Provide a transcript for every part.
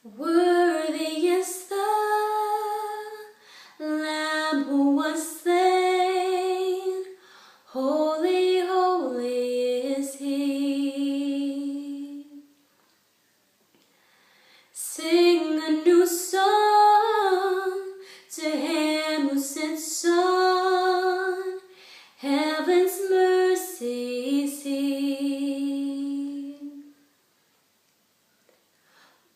Worthy is the Lamb who was slain, holy, holy is He. Sing a new song to Him who sits on heaven's mercy seat.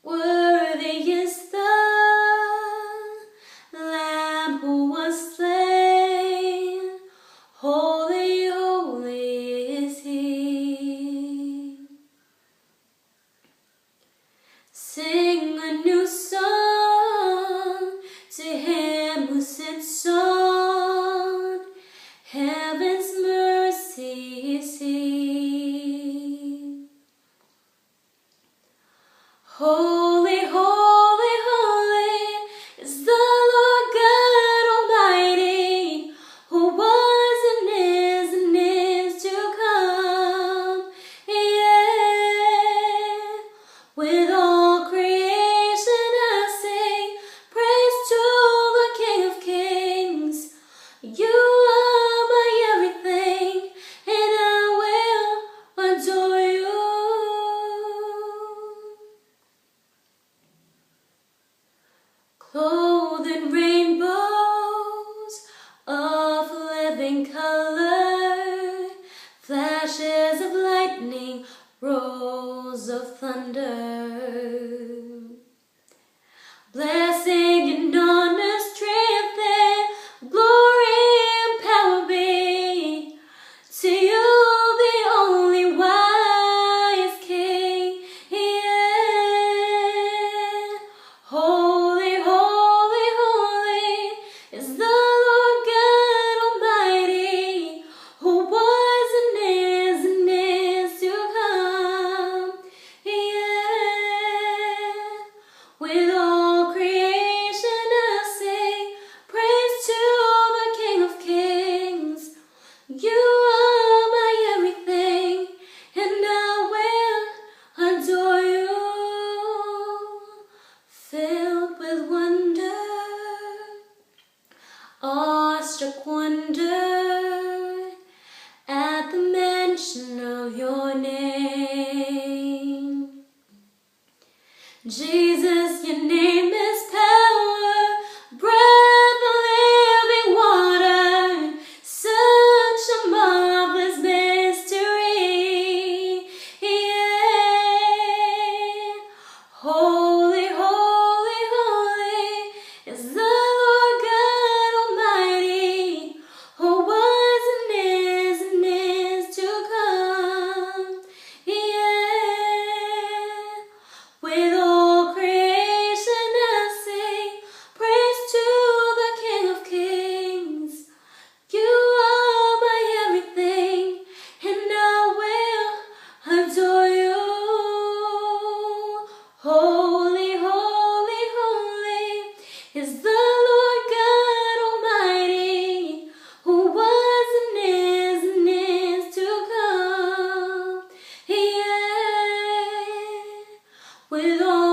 Worthy is the Lamb who was slain, holy, holy is He. Sing a new song to Him who sits on heaven's mercy seat. Holy, holy, holy is the Lord God Almighty, who was and is to come. Yeah, with all creation I sing praise to the King of Kings. You are my everything, and I will adore you. Clothed in rainbows of living color, flashes of lightning, rolls of thunder. Blessing and honor, strength and glory and power be to you, the only wise King. Yeah. Holy, holy, holy is the Lord God Almighty, who was and is to come. Yeah. With all creation I sing praise to the King of Kings. You are my everything, and I will adore you. Filled with wonder, awestruck wonder, at the mention of your name. Jesus, your name is power, breath of living water, such a marvelous mystery. Yeah. Holy, holy, holy is the Lord God Almighty, who was and is to come. Yeah. With all creation I sing praise to the King of Kings. You are my everything, and I will adore you. Holy, holy, holy is the Lord God Almighty, who was and is to come. Yeah. With all